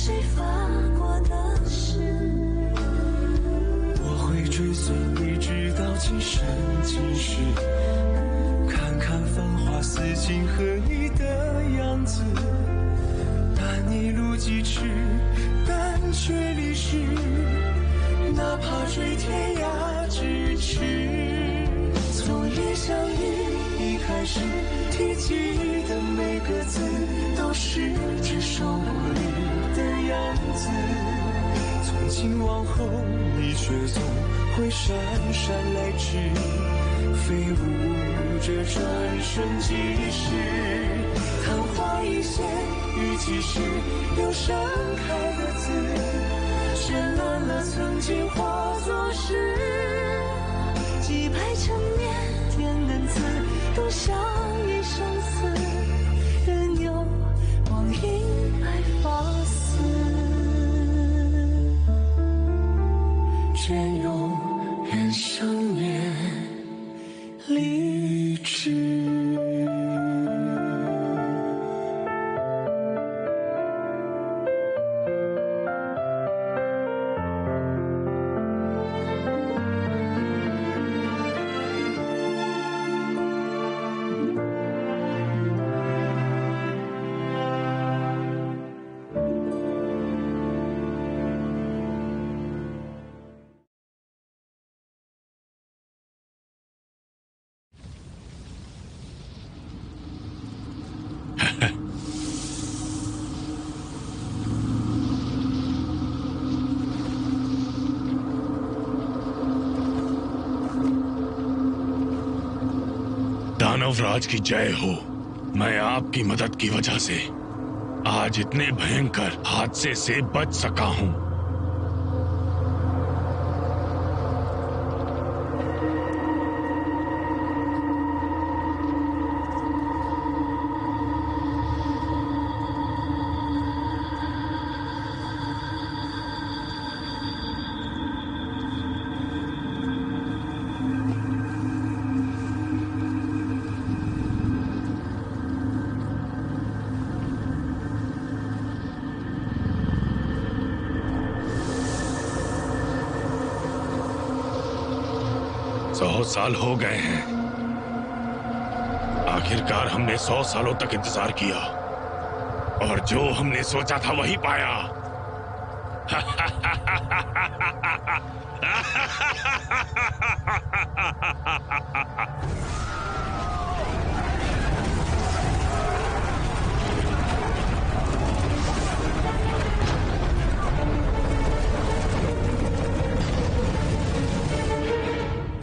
谁发过的誓。我会追随你直到今生今世，看看繁华似锦和你的样子。但你路几尺，但却离世，哪怕追天涯咫尺。从一相遇一开始，提及的每个字，都是只手不离的样子。从今往后，你却总会姗姗来迟，飞舞着转瞬即逝。昙花一现，于几时又盛开的字，绚烂了曾经化作诗。几百成年天恩赐，都相依生死，任由光阴白发丝。愿永远相念立志。दानवराज की जय हो। मैं आपकी मदद की वजह से आज इतने भयंकर हादसे से बच सका हूं। सौ साल हो गए हैं। आखिरकार हमने 100 सालों तक इंतजार किया और जो हमने सोचा था वही पाया।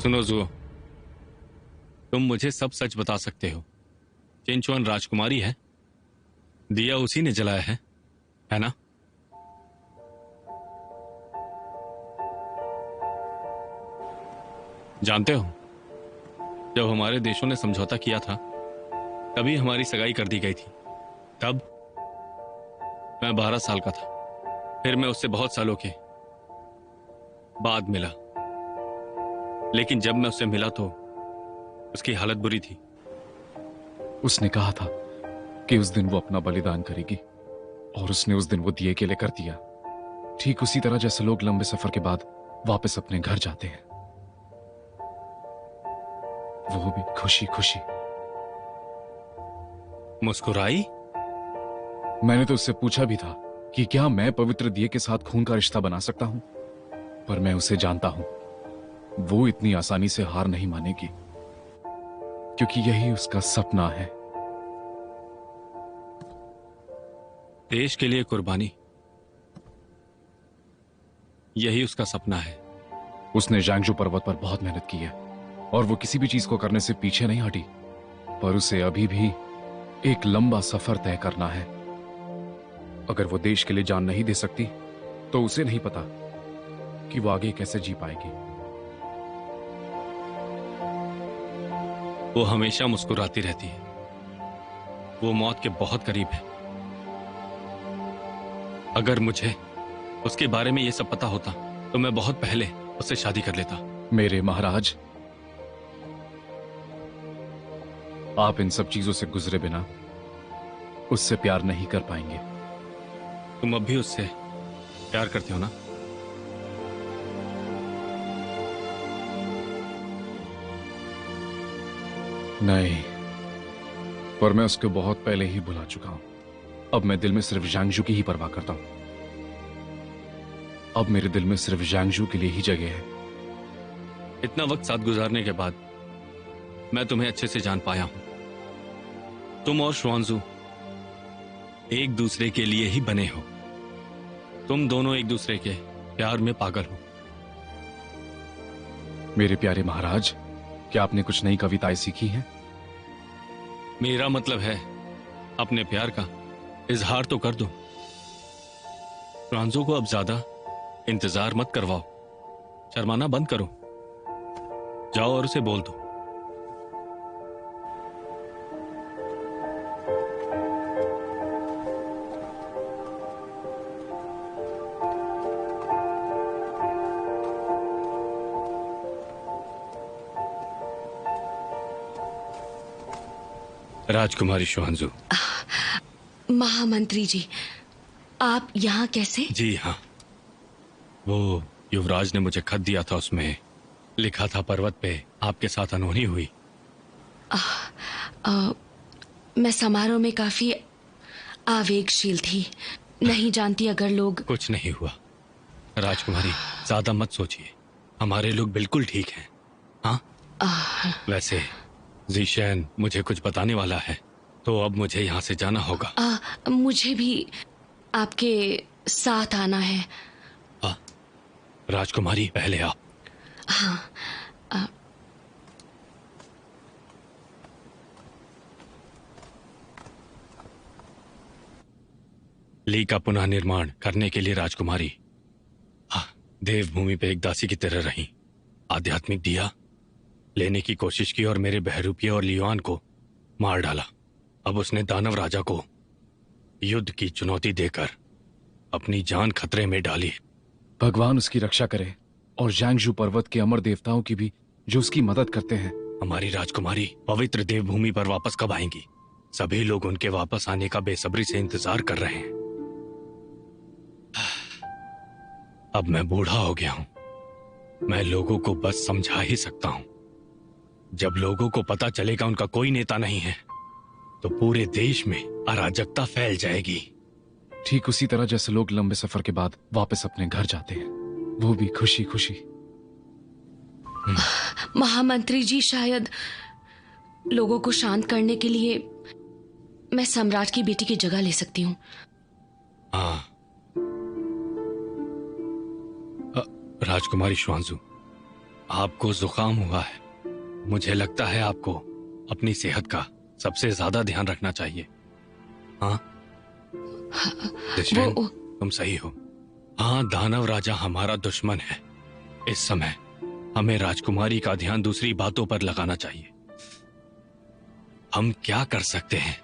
सुनो जुओ, तुम मुझे सब सच बता सकते हो। चिनचुआन राजकुमारी है, दिया उसी ने जलाया है ना? जानते हो, जब हमारे देशों ने समझौता किया था तभी हमारी सगाई कर दी गई थी। तब मैं 12 साल का था। फिर मैं उससे बहुत सालों के बाद मिला, लेकिन जब मैं उससे मिला तो उसकी हालत बुरी थी। उसने कहा था कि उस दिन वो अपना बलिदान करेगी और उसने उस दिन वो दिए के लिए कर दिया। ठीक उसी तरह जैसे लोग लंबे सफर के बाद वापस अपने घर जाते हैं, वो भी खुशी खुशी। मुस्कुराई? मैंने तो उससे पूछा भी था कि क्या मैं पवित्र दिए के साथ खून का रिश्ता बना सकता हूं, पर मैं उसे जानता हूं, वो इतनी आसानी से हार नहीं मानेगी, क्योंकि यही उसका सपना है। देश के लिए कुर्बानी, यही उसका सपना है। उसने ज़ांगजू पर्वत पर बहुत मेहनत की है और वो किसी भी चीज को करने से पीछे नहीं हटी, पर उसे अभी भी एक लंबा सफर तय करना है। अगर वो देश के लिए जान नहीं दे सकती तो उसे नहीं पता कि वो आगे कैसे जी पाएगी। वो हमेशा मुस्कुराती रहती है। वो मौत के बहुत करीब है। अगर मुझे उसके बारे में ये सब पता होता तो मैं बहुत पहले उससे शादी कर लेता। मेरे महाराज, आप इन सब चीजों से गुजरे बिना उससे प्यार नहीं कर पाएंगे। तुम अब भी उससे प्यार करते हो ना? नहीं, पर मैं उसको बहुत पहले ही भुला चुका हूं। अब मैं दिल में सिर्फ ज़ांगजू की ही परवाह करता हूं। अब मेरे दिल में सिर्फ ज़ांगजू के लिए ही जगह है। इतना वक्त साथ गुजारने के बाद मैं तुम्हें अच्छे से जान पाया हूं। तुम और शुआंजू एक दूसरे के लिए ही बने हो। तुम दोनों एक दूसरे के प्यार में पागल हो। मेरे प्यारे महाराज, क्या आपने कुछ नई कविताएं सीखी हैं? मेरा मतलब है अपने प्यार का इजहार तो कर दो। फ्रांजो को अब ज्यादा इंतजार मत करवाओ। शर्माना बंद करो। जाओ और उसे बोल दो। राजकुमारी शुआंजू। महामंत्री जी, आप यहाँ कैसे? जी हाँ, वो युवराज ने मुझे खत दिया था, उसमें लिखा था पर्वत पे आपके साथ अनहोनी हुई। मैं समारोह में काफी आवेगशील थी। नहीं जानती अगर लोग। कुछ नहीं हुआ राजकुमारी, ज्यादा मत सोचिए। हमारे लोग बिल्कुल ठीक हैं। हाँ, वैसे जीशैन मुझे कुछ बताने वाला है, तो अब मुझे यहाँ से जाना होगा। मुझे भी आपके साथ आना है। राजकुमारी, पहले आप। हाँ। ली का पुनः निर्माण करने के लिए राजकुमारी देवभूमि पे एक दासी की तरह रही। आध्यात्मिक दिया लेने की कोशिश की और मेरे बहरूपिया और लियुआन को मार डाला। अब उसने दानव राजा को युद्ध की चुनौती देकर अपनी जान खतरे में डाली। भगवान उसकी रक्षा करे और ज़ांगजू पर्वत के अमर देवताओं की भी, जो उसकी मदद करते हैं। हमारी राजकुमारी पवित्र देवभूमि पर वापस कब आएंगी? सभी लोग उनके वापस आने का बेसब्री से इंतजार कर रहे हैं। अब मैं बूढ़ा हो गया हूं। मैं लोगों को बस समझा ही सकता हूं। जब लोगों को पता चलेगा उनका कोई नेता नहीं है, तो पूरे देश में अराजकता फैल जाएगी। ठीक उसी तरह जैसे लोग लंबे सफर के बाद वापस अपने घर जाते हैं, वो भी खुशी खुशी। महामंत्री जी, शायद लोगों को शांत करने के लिए मैं सम्राट की बेटी की जगह ले सकती हूँ। हाँ, राजकुमारी शुआंजू, आपको जुकाम हुआ है। मुझे लगता है आपको अपनी सेहत का सबसे ज्यादा ध्यान रखना चाहिए। हाँ, तुम सही हो। हाँ, दानव राजा हमारा दुश्मन है। इस समय हमें राजकुमारी का ध्यान दूसरी बातों पर लगाना चाहिए। हम क्या कर सकते हैं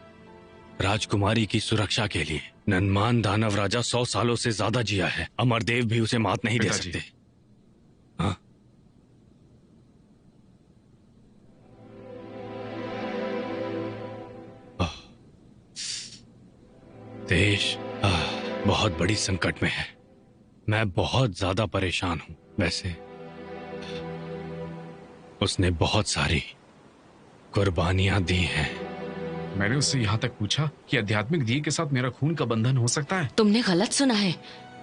राजकुमारी की सुरक्षा के लिए? नन्मान दानव राजा 100 सालों से ज्यादा जिया है। अमरदेव भी उसे मात नहीं दे सकते। हाँ, देश बहुत बड़ी संकट में है। मैं बहुत ज्यादा परेशान हूं। वैसे उसने बहुत सारी कुर्बानियां दी हैं। मैंने उससे यहाँ तक पूछा कि आध्यात्मिक दिए के साथ मेरा खून का बंधन हो सकता है। तुमने गलत सुना है।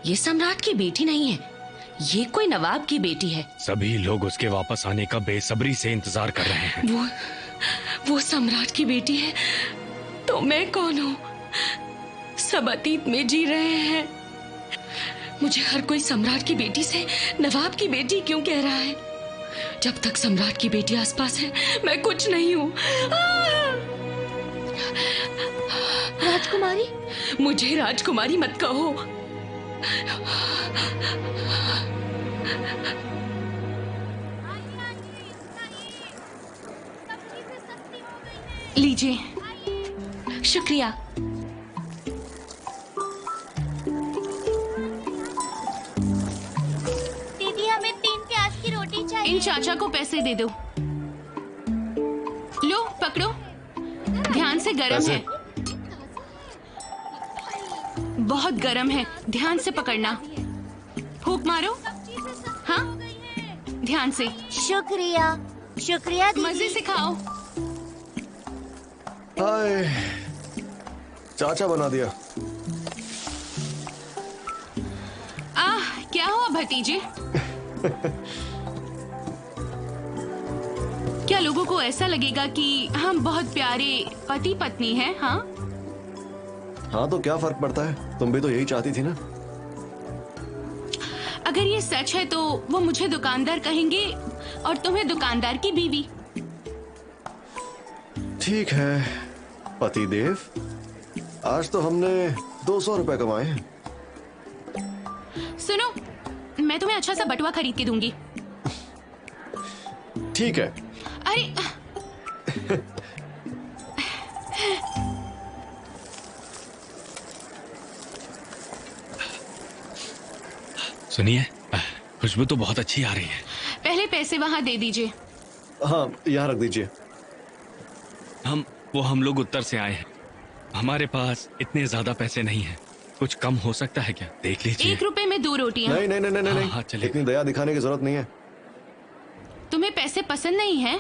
ये सम्राट की बेटी नहीं है, ये कोई नवाब की बेटी है। सभी लोग उसके वापस आने का बेसब्री से इंतजार कर रहे हैं। वो सम्राट की बेटी है तो मैं कौन हूँ? सब अतीत में जी रहे हैं। मुझे हर कोई सम्राट की बेटी से नवाब की बेटी क्यों कह रहा है? जब तक सम्राट की बेटी आसपास है, मैं कुछ नहीं हूँ। राजकुमारी, मुझे राजकुमारी मत कहो। लीजिए। शुक्रिया। दीदी, हमें 3 प्याज की रोटी चाहिए। इन चाचा को पैसे दे दो। लो, पकड़ो। ध्यान से, गरम है। बहुत गर्म है, ध्यान से पकड़ना। फूंक मारो। हाँ, ध्यान से। शुक्रिया शुक्रिया दीदी। मजे से खाओ। हाय, चाचा बना दिया। क्या हुआ भतीजे? क्या लोगों को ऐसा लगेगा कि हम बहुत प्यारे पति पत्नी हैं? हाँ हाँ, तो क्या फर्क पड़ता है, तुम भी तो यही चाहती थी ना। अगर ये सच है तो वो मुझे दुकानदार कहेंगे और तुम्हें दुकानदार की बीवी। ठीक है पति देव, आज तो हमने 200 रुपए कमाए हैं। सुनो, मैं तुम्हें अच्छा सा बटुआ खरीद के दूंगी। ठीक है। अरे सुनिए, खुशबू तो बहुत अच्छी आ रही है। पहले पैसे वहां दे दीजिए। हाँ, यहाँ रख दीजिए। हम लोग उत्तर से आए हैं, हमारे पास इतने ज्यादा पैसे नहीं हैं। कुछ कम हो सकता है क्या? देख लीजिए। 1 रुपए में 2 रोटियां। नहीं नहीं नहीं नहीं, नहीं। हाँ, चलिए। इतनी दया दिखाने की जरूरत नहीं है। तुम्हें पैसे पसंद नहीं है?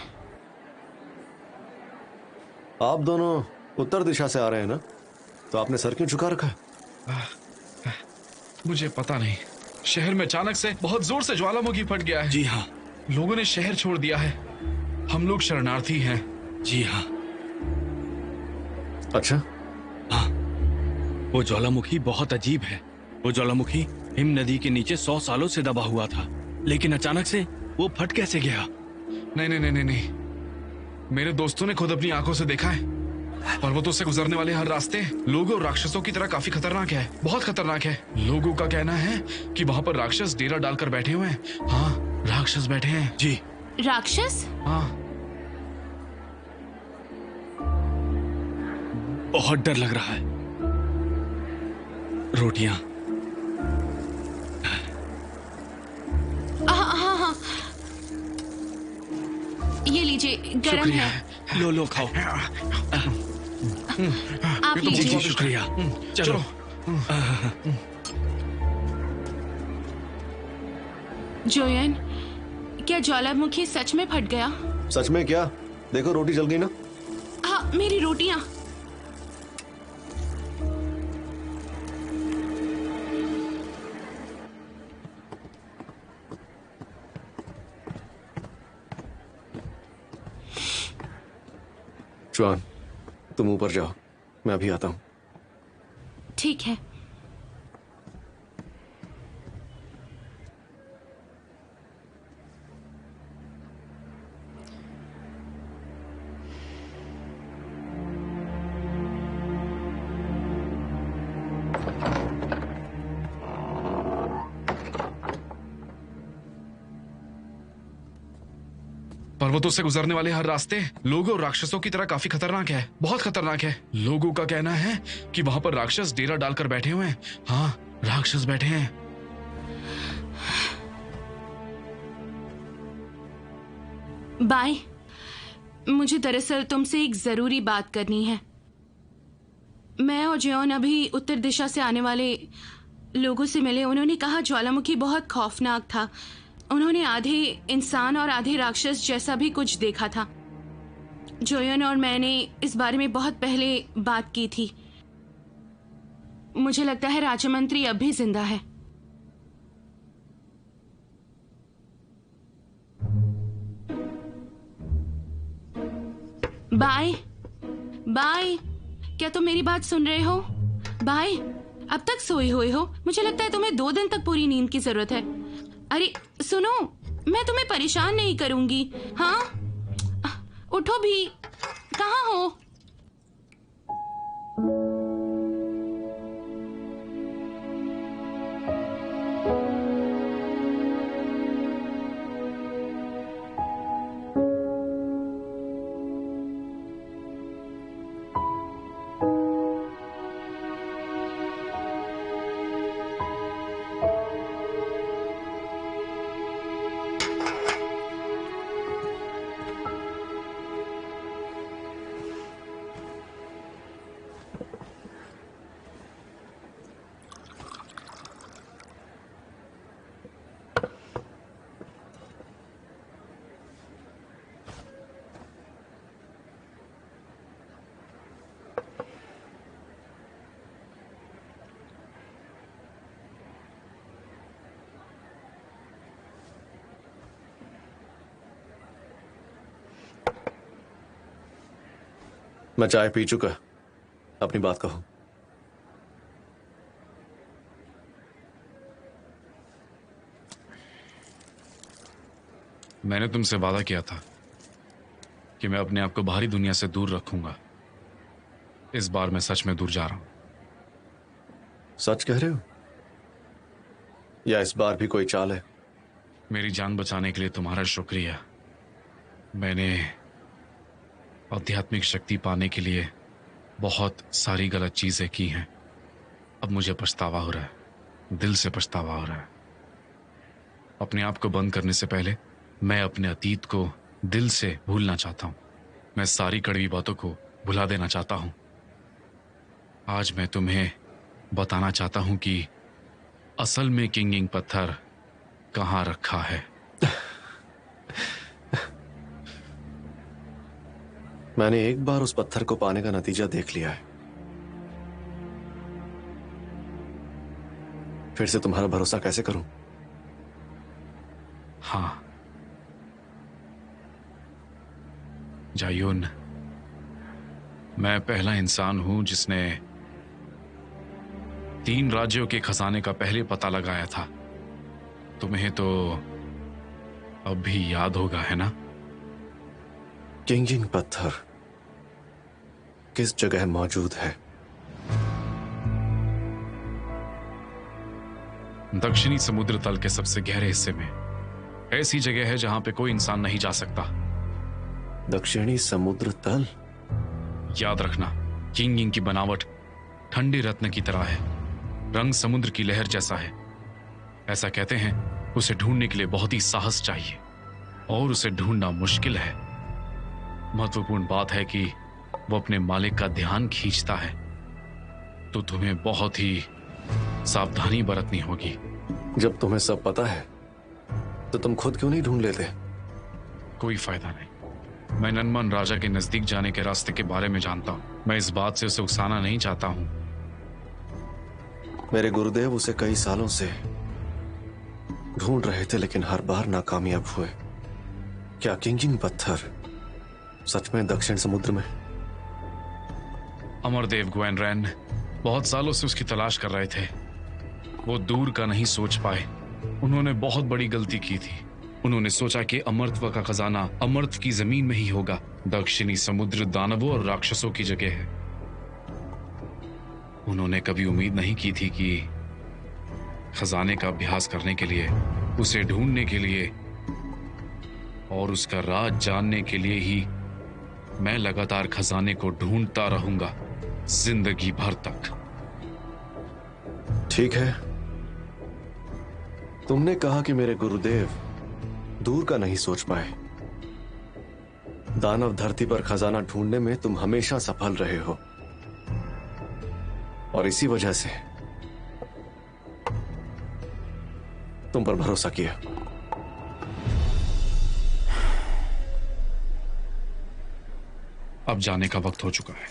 आप दोनों उत्तर दिशा से आ रहे हैं ना, तो आपने सर क्यों झुका रखा है? मुझे पता नहीं, शहर में अचानक से बहुत जोर से ज्वालामुखी फट गया है। जी हाँ। लोगों ने शहर छोड़ दिया है, हम लोग शरणार्थी हैं। जी हाँ। अच्छा, हाँ, वो ज्वालामुखी बहुत अजीब है। वो ज्वालामुखी हिम नदी के नीचे 100 सालों से दबा हुआ था, लेकिन अचानक से वो फट कैसे गया? नहीं नहीं नहीं नहीं नहीं, मेरे दोस्तों ने खुद अपनी आंखों से देखा है। पर्वतों से गुजरने वाले हर रास्ते लोगों और राक्षसों की तरह काफी खतरनाक है, बहुत खतरनाक है। लोगों का कहना है कि वहाँ पर राक्षस डेरा डालकर बैठे हुए हैं। हाँ, राक्षस बैठे हैं। जी। राक्षस? हाँ। बहुत डर लग रहा है। रोटियां। हाँ हाँ, ये लीजिए, गरम है। लो खाओ। आप लीजिए। जी शुक्रिया। चलो। जोयन, क्या ज्वालामुखी सच में फट गया? सच में क्या? देखो रोटी जल गई ना। हाँ, मेरी रोटियां। चुआन, तुम ऊपर जाओ, मैं अभी आता हूं। ठीक है। पर्वतों से गुजरने वाले हर रास्ते लोगों और राक्षसों की तरह काफी खतरनाक है, बहुत खतरनाक है। लोगों का कहना है कि वहाँ पर राक्षस डेरा डालकर बैठे हुए हैं। हाँ, राक्षस बैठे हैं। बाय, मुझे दरअसल तुमसे एक जरूरी बात करनी है। मैं और जॉन अभी उत्तर दिशा से आने वाले लोगों से मिले। उन्होंने कहा ज्वालामुखी बहुत खौफनाक था। उन्होंने आधे इंसान और आधे राक्षस जैसा भी कुछ देखा था। जोयन और मैंने इस बारे में बहुत पहले बात की थी। मुझे लगता है राज्यमंत्री अब भी जिंदा है। बाय बाय, क्या तुम मेरी बात सुन रहे हो? बाय, अब तक सोए हुए हो? मुझे लगता है तुम्हें 2 दिन तक पूरी नींद की जरूरत है। अरे सुनो, मैं तुम्हें परेशान नहीं करूंगी। हाँ, उठो भी। कहाँ हो? मैं चाय पी चुका, अपनी बात कहो। मैंने तुमसे वादा किया था कि मैं अपने आप को बाहरी दुनिया से दूर रखूंगा। इस बार मैं सच में दूर जा रहा हूं। सच कह रहे हो या इस बार भी कोई चाल है? मेरी जान बचाने के लिए तुम्हारा शुक्रिया। मैंने आध्यात्मिक शक्ति पाने के लिए बहुत सारी गलत चीजें की हैं। अब मुझे पछतावा हो रहा है, दिल से पछतावा हो रहा है। अपने आप को बंद करने से पहले मैं अपने अतीत को दिल से भूलना चाहता हूं। मैं सारी कड़वी बातों को भुला देना चाहता हूं। आज मैं तुम्हें बताना चाहता हूं कि असल में किंगिंग पत्थर कहां रखा है। मैंने एक बार उस पत्थर को पाने का नतीजा देख लिया है। फिर से तुम्हारा भरोसा कैसे करूं? हाँ जायून, मैं पहला इंसान हूं जिसने 3 राज्यों के खजाने का पहले पता लगाया था। तुम्हें तो अब भी याद होगा, है ना? किंगिंग पत्थर किस जगह मौजूद है? दक्षिणी समुद्र तल के सबसे गहरे हिस्से में। ऐसी जगह है जहां पे कोई इंसान नहीं जा सकता। दक्षिणी समुद्र तल? याद रखना, किंगिंग की बनावट ठंडे रत्न की तरह है। रंग समुद्र की लहर जैसा है। ऐसा कहते हैं उसे ढूंढने के लिए बहुत ही साहस चाहिए और उसे ढूंढना मुश्किल है। महत्वपूर्ण बात है कि वो अपने मालिक का ध्यान खींचता है, तो तुम्हें बहुत ही सावधानी बरतनी होगी। जब तुम्हें सब पता है तो तुम खुद क्यों नहीं ढूंढ लेते? कोई फायदा नहीं। मैं ननमन राजा के नजदीक जाने के रास्ते के बारे में जानता हूं। मैं इस बात से उसे उकसाना नहीं चाहता हूं। मेरे गुरुदेव उसे कई सालों से ढूंढ रहे थे, लेकिन हर बार नाकामयाब हुए। क्या किंगिंग पत्थर सच में दक्षिण समुद्र में? अमरदेव ग्वेनरैन बहुत सालों से उसकी तलाश कर रहे थे। वो दूर का नहीं सोच पाए। उन्होंने बहुत बड़ी गलती की थी। उन्होंने सोचा कि अमरत्व का खजाना अमर्त्य की जमीन में ही होगा। दक्षिणी समुद्र दानवों और राक्षसों की जगह है। उन्होंने कभी उम्मीद नहीं की थी कि खजाने का अभ्यास करने के लिए, उसे ढूंढने के लिए और उसका राज जानने के लिए ही मैं लगातार खजाने को ढूंढता रहूंगा, जिंदगी भर तक। ठीक है, तुमने कहा कि मेरे गुरुदेव दूर का नहीं सोच पाए। दानव धरती पर खजाना ढूंढने में तुम हमेशा सफल रहे हो और इसी वजह से तुम पर भरोसा किया। अब जाने का वक्त हो चुका है।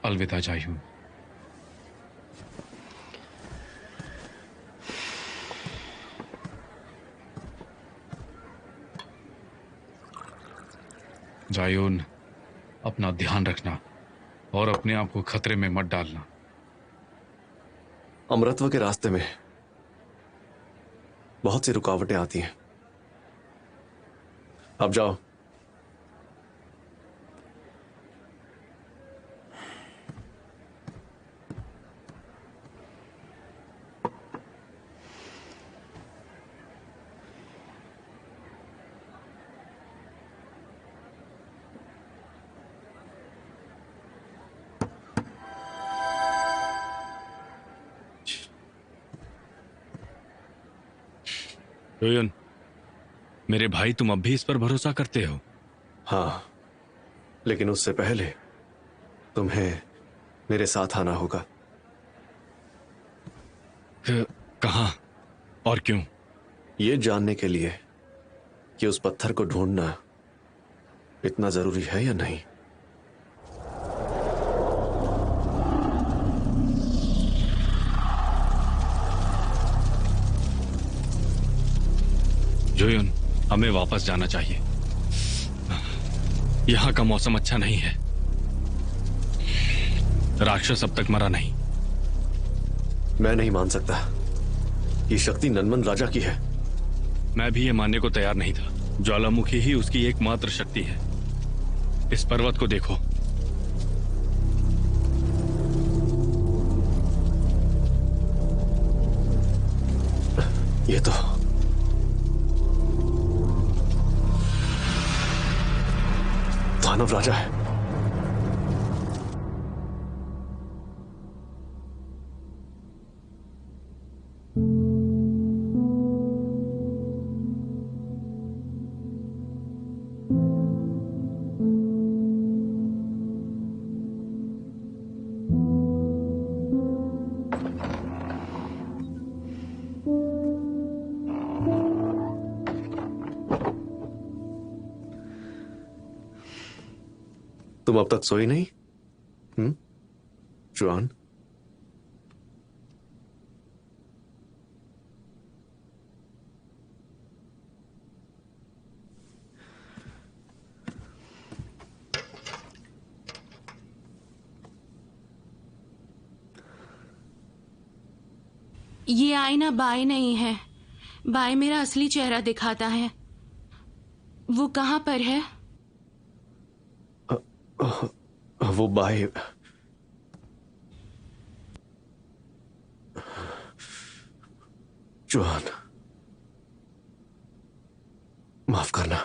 अलविदा जायून। जायून, अपना ध्यान रखना और अपने आप को खतरे में मत डालना। अमरत्व के रास्ते में बहुत सी रुकावटें आती हैं। अब जाओ। जोयन, मेरे भाई, तुम अब भी इस पर भरोसा करते हो? हाँ, लेकिन उससे पहले तुम्हें मेरे साथ आना होगा। कहाँ और क्यों? ये जानने के लिए कि उस पत्थर को ढूंढना इतना जरूरी है या नहीं। जोयन, हमें वापस जाना चाहिए। यहाँ का मौसम अच्छा नहीं है। राक्षस अब तक मरा नहीं। मैं नहीं मान सकता। ये शक्ति नन्मन राजा की है। मैं भी ये मानने को तैयार नहीं था। ज्वालामुखी ही उसकी एकमात्र शक्ति है। इस पर्वत को देखो। ये तो दानव राजा है। तुम अब तक सोई नहीं? जुआन? ये आईना बाय नहीं है। बाय मेरा असली चेहरा दिखाता है। वो कहाँ पर है? वो बाय जुआन, माफ करना।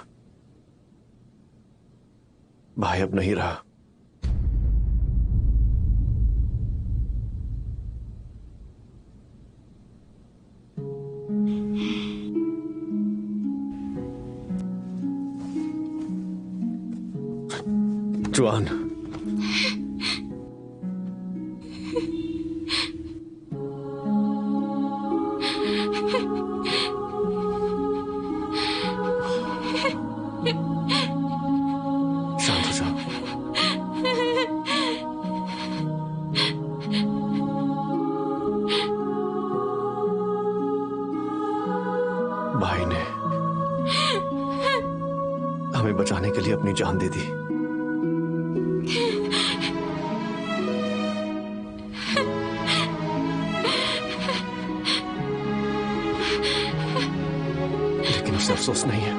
भाई अब नहीं रहा। जुआन, शांत हो जाओ। भाई ने हमें बचाने के लिए अपनी जान दे दी। लेकिन उसे अफसोस नहीं है।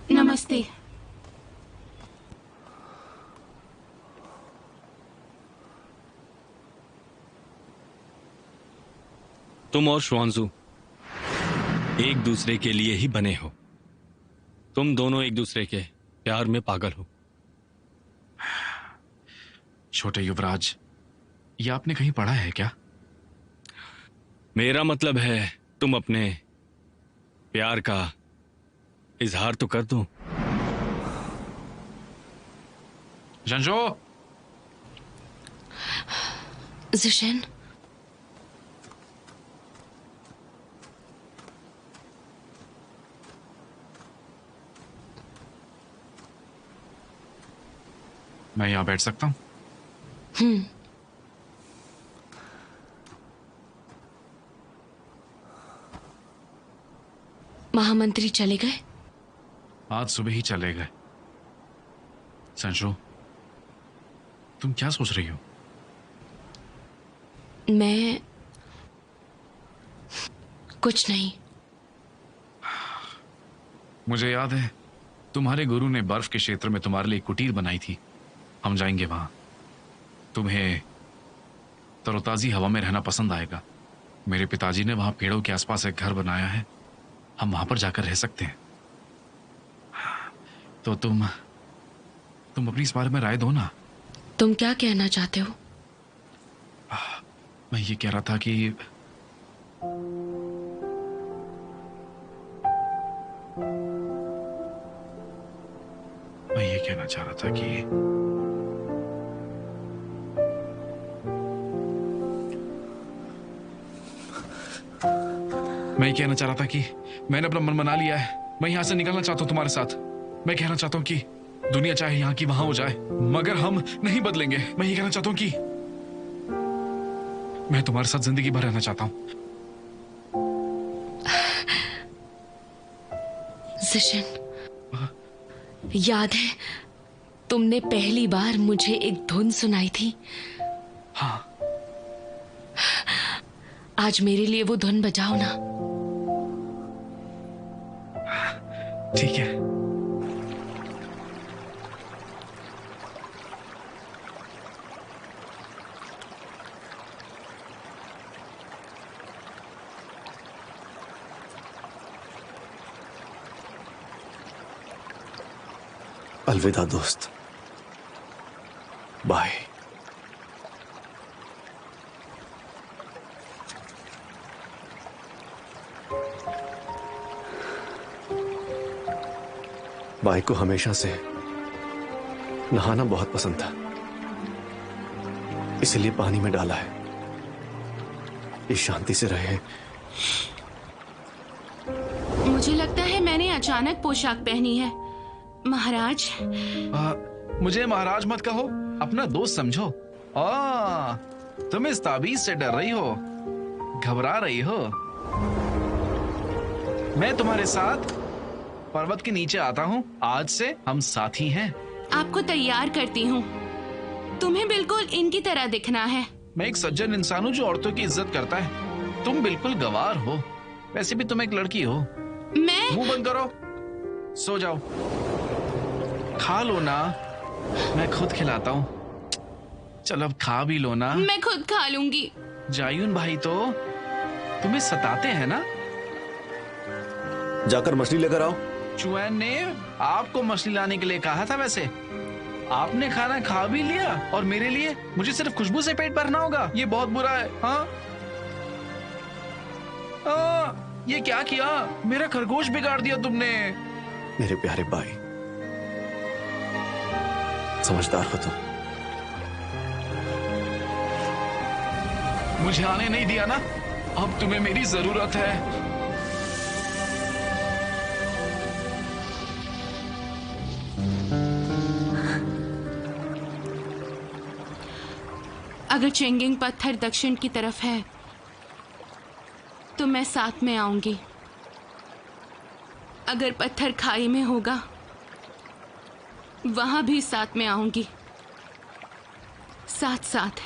नमस्ते। तुम और श्वानजू एक दूसरे के लिए ही बने हो। तुम दोनों एक दूसरे के प्यार में पागल हो। छोटे युवराज, ये आपने कहीं पढ़ा है क्या? मेरा मतलब है तुम अपने प्यार का इजहार तो कर दो। जंजो, जिशन, मैं यहां बैठ सकता हूं? महामंत्री चले गए? आज सुबह ही चले गए। संजो, तुम क्या सोच रही हो? मैं कुछ नहीं। मुझे याद है तुम्हारे गुरु ने बर्फ के क्षेत्र में तुम्हारे लिए कुटीर बनाई थी। हम जाएंगे वहां। तुम्हें तरोताजी हवा में रहना पसंद आएगा। मेरे पिताजी ने वहां पेड़ों के आसपास एक घर बनाया है। हम वहां पर जाकर रह सकते हैं। तो तुम अपनी इस बारे में राय दो ना। तुम क्या कहना चाहते हो? मैं ये कह रहा था कि कहना चाह रहा था कि मैं कहना चाह रहा था कि मैंने अपना मन बना लिया है। मैं यहां से निकलना चाहता हूं तुम्हारे साथ। मैं कहना चाहता हूं कि दुनिया चाहे यहां की वहां हो जाए, मगर हम नहीं बदलेंगे। मैं ये कहना चाहता हूं कि मैं तुम्हारे साथ जिंदगी भर रहना चाहता हूं। जिशन, याद है तुमने पहली बार मुझे एक धुन सुनाई थी? हाँ। आज मेरे लिए वो धुन बजाओ ना। ठीक है। अलविदा दोस्त, बाय। बाई को हमेशा से नहाना बहुत पसंद था, इसलिए पानी में डाला है। ये शांति से रहे। मुझे लगता है मैंने अचानक पोशाक पहनी है। महाराज, मुझे महाराज मत कहो, अपना दोस्त समझो। तुम इस ताबीज से डर रही हो, घबरा रही हो। मैं तुम्हारे साथ पर्वत के नीचे आता हूँ। आज से हम साथी हैं। आपको तैयार करती हूँ। तुम्हें बिल्कुल इनकी तरह दिखना है। मैं एक सज्जन इंसान हूँ जो औरतों की इज्जत करता है। तुम बिल्कुल गवार हो। वैसे भी तुम एक लड़की हो। मैं मुंह बंद करो, सो जाओ। खा लो ना, मैं खुद खिलाता हूँ। चलो अब खा भी लो ना। मैं खुद खा लूंगी। जायून भाई तो तुम्हें सताते हैं ना? जाकर मछली लेकर आओ। चुऐन ने आपको मछली लाने के लिए कहा था। वैसे आपने खाना खा भी लिया और मेरे लिए मुझे सिर्फ खुशबू से पेट भरना होगा। ये बहुत बुरा है। हाँ, ये क्या किया? मेरा खरगोश बिगाड़ दिया तुमने। मेरे प्यारे भाई, समझदार हो तुम। मुझे आने नहीं दिया ना? अब तुम्हें मेरी जरूरत है। अगर चेंगिंग पत्थर दक्षिण की तरफ है तो मैं साथ में आऊंगी। अगर पत्थर खाई में होगा वहां भी साथ में आऊंगी। साथ साथ।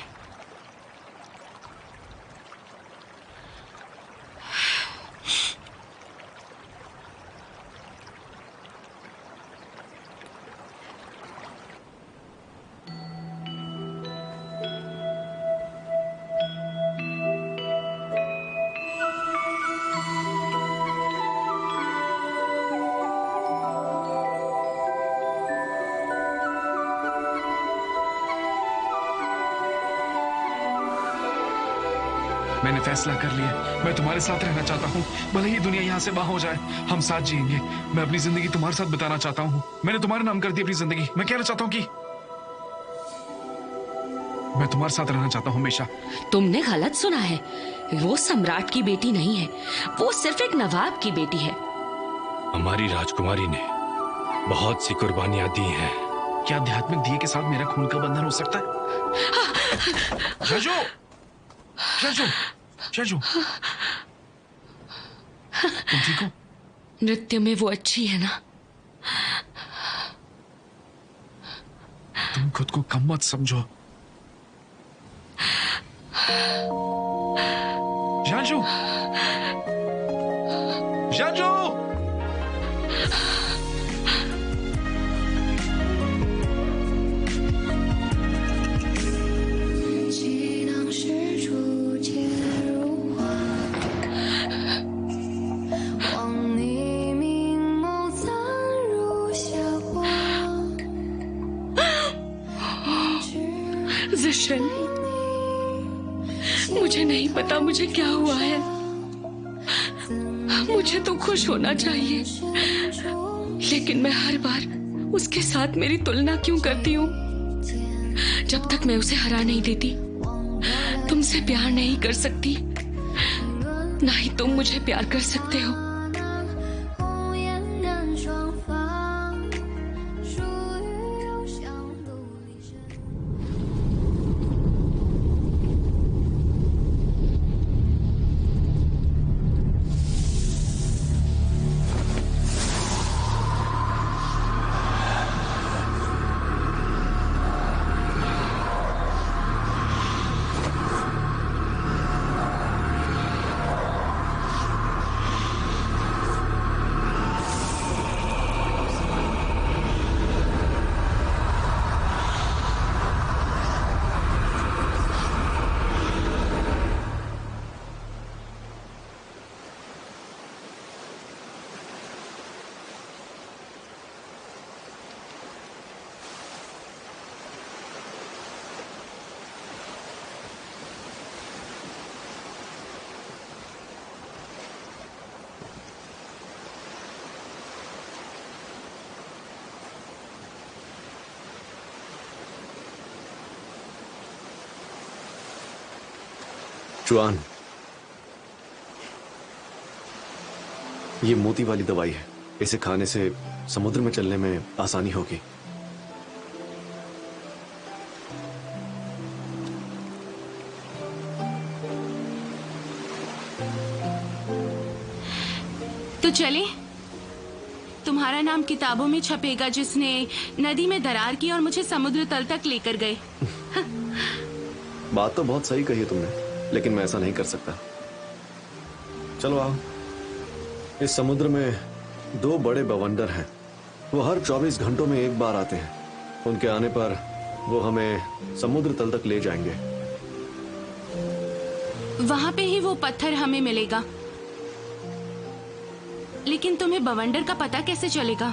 मैंने फैसला कर लिया, मैं तुम्हारे साथ रहना चाहता हूँ। भले ही दुनिया यहाँ से बाहर हो जाए, हम साथ जिएंगे। मैं अपनी जिंदगी तुम्हारे साथ बिताना चाहता हूँ। मैंने तुम्हारे नाम कर दी अपनी जिंदगी। मैं कहना चाहता हूँ कि मैं तुम्हारे साथ रहना चाहता हूँ हमेशा। तुमने गलत सुना है। वो सम्राट की बेटी नहीं है, वो सिर्फ एक नवाब की बेटी है। हमारी राजकुमारी ने बहुत सी कुर्बानियां दी हैं। क्या आध्यात्मिक दिए के साथ मेरा खून का बंधन हो सकता है? शजू, शजू, शजू, तुम ठीक हो? नृत्य में वो अच्छी है ना? तुम खुद को कम मत समझो। जानजू, जानजू, जिशन, मुझे नहीं पता मुझे क्या हुआ है। मुझे तो खुश होना चाहिए, लेकिन मैं हर बार उसके साथ मेरी तुलना क्यों करती हूँ? जब तक मैं उसे हरा नहीं देती, तुमसे प्यार नहीं कर सकती, ना ही तुम मुझे प्यार कर सकते हो। जुआन, ये मोती वाली दवाई है। इसे खाने से समुद्र में चलने में आसानी होगी। तो चले, तुम्हारा नाम किताबों में छपेगा जिसने नदी में दरार की और मुझे समुद्र तल तक लेकर गए। बात तो बहुत सही कही है तुमने, लेकिन मैं ऐसा नहीं कर सकता। चलो आओ। इस समुद्र में 2 बड़े बवंडर हैं। वो हर 24 घंटों में एक बार आते हैं। उनके आने पर वो हमें समुद्र तल तक ले जाएंगे। वहां पे ही वो पत्थर हमें मिलेगा। लेकिन तुम्हें बवंडर का पता कैसे चलेगा?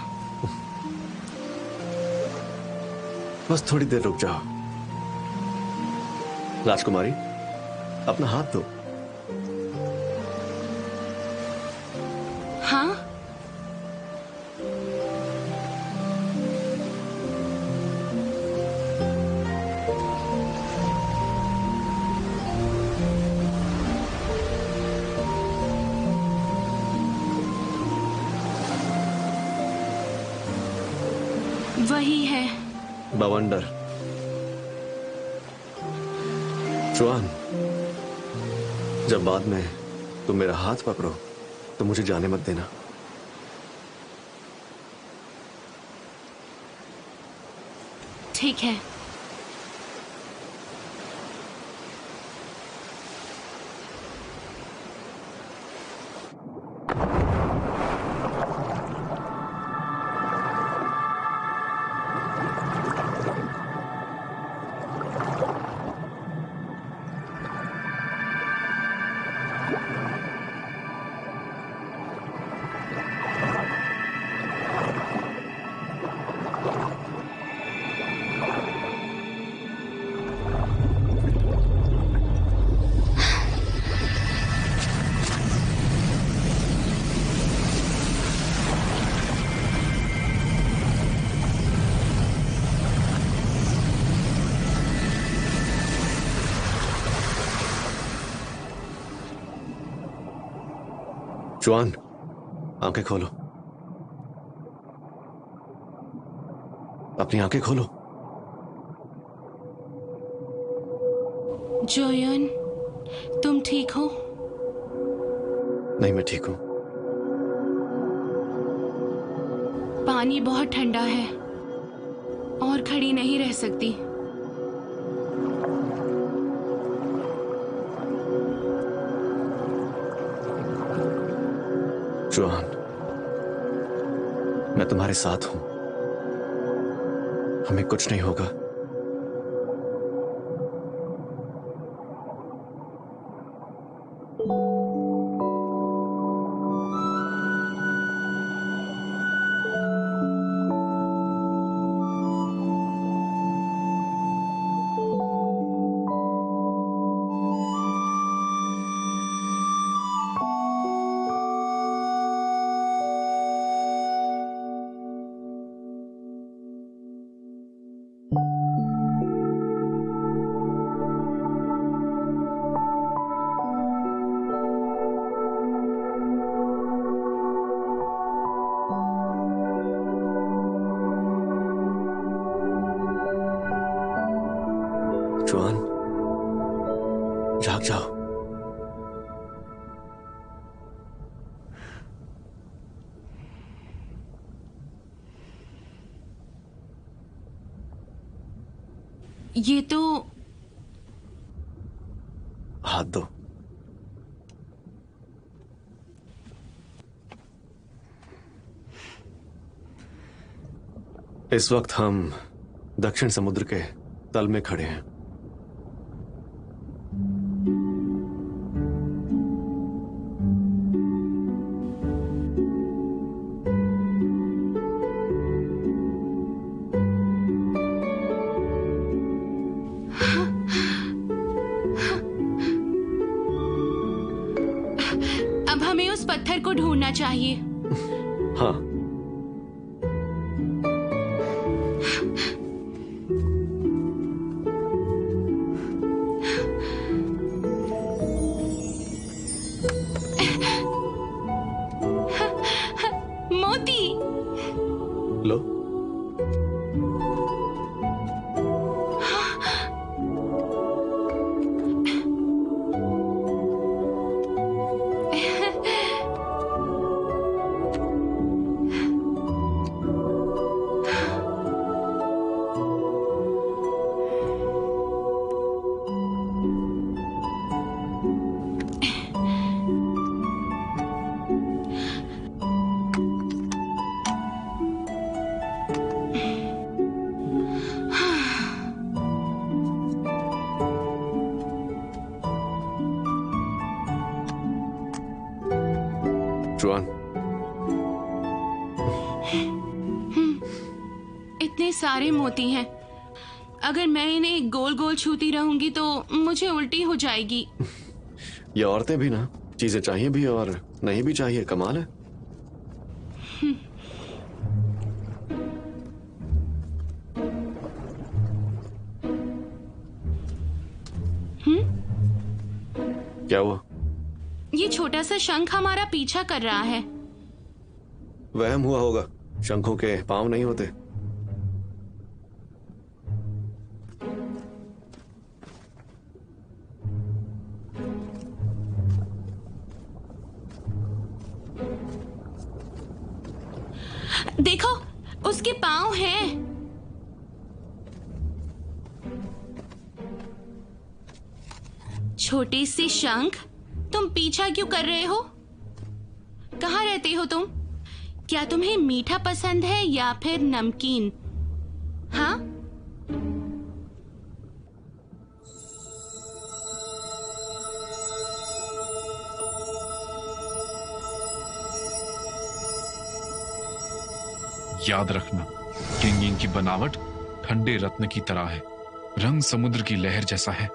बस थोड़ी देर रुक जाओ। राजकुमारी, अपना हाथ दो। हाँ? वही है बवंडर। जुआन, जब बाद में तुम मेरा हाथ पकड़ो तो मुझे जाने मत देना। ठीक है। जुआन, आंखें खोलो। अपनी आंखें खोलो। जोयन, तुम ठीक हो? नहीं, मैं ठीक हूं। पानी बहुत ठंडा है और खड़ी नहीं रह सकती। जुआन, मैं तुम्हारे साथ हूं। हमें कुछ नहीं होगा। जुआन, जाग जाओ। ये तो हाथ दो। इस वक्त हम दक्षिण समुद्र के तल में खड़े हैं। अब हमें उस पत्थर को ढूंढना चाहिए। हाँ, मोती। लो। जुआन, इतने सारे मोती हैं। अगर मैं इन्हें गोल गोल छूती रहूंगी तो मुझे उल्टी हो जाएगी। ये औरतें भी ना चीजें चाहिए भी और नहीं भी चाहिए, कमाल है। क्या हुआ? ये छोटा सा शंख हमारा पीछा कर रहा है। वहम हुआ होगा, शंखों के पांव नहीं होते। देखो, उसके पांव हैं। छोटे से शंख, तुम पीछा क्यों कर रहे हो? कहाँ रहते हो तुम? क्या तुम्हें मीठा पसंद है या फिर नमकीन? हाँ? याद रखना, किंग की बनावट ठंडे रत्न की तरह है, रंग समुद्र की लहर जैसा है।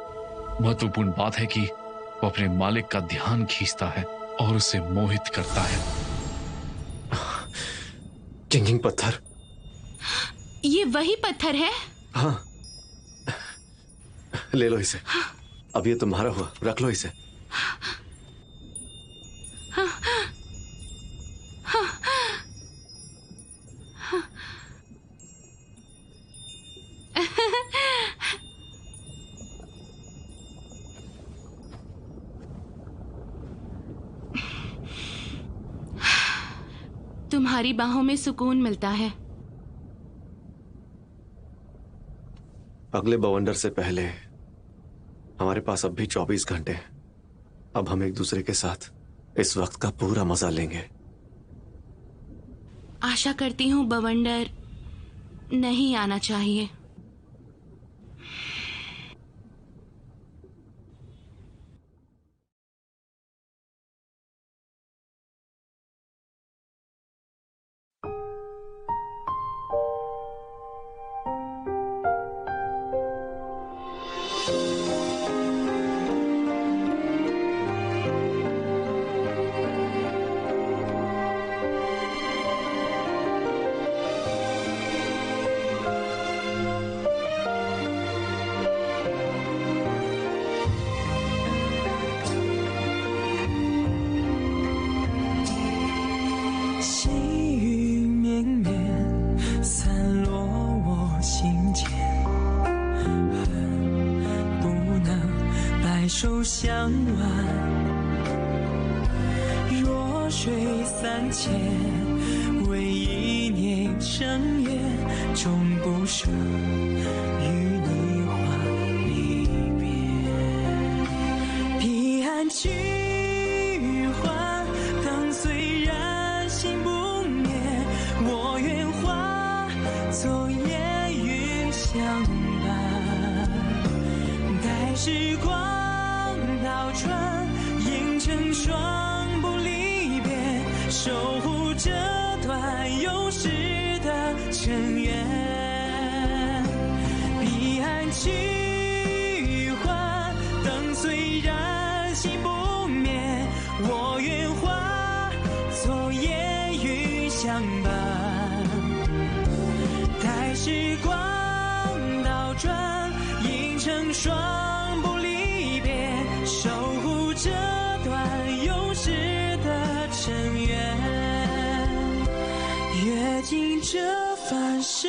महत्वपूर्ण बात है कि वो अपने मालिक का ध्यान खींचता है और उसे मोहित करता है। किंग पत्थर। ये वही पत्थर है? हाँ, ले लो इसे। अब ये तुम्हारा हुआ, रख लो इसे। तुम्हारी बाहों में सुकून मिलता है। अगले बवंडर से पहले हमारे पास अब भी 24 घंटे हैं। अब हम एक दूसरे के साथ इस वक्त का पूरा मजा लेंगे। आशा करती हूँ बवंडर नहीं आना चाहिए। 手相挽。弱水三千，为一念成缘，终不舍与你话离别。彼岸去还，灯虽然心不灭，我愿化作烟云相伴。待时光倒转，映成双不离别，守护这段有时的尘缘。彼岸去还，灯虽然心不灭，我愿化作烟云相伴。待时光倒转，映成双不离别，守护这段有时的尘缘。阅尽这凡世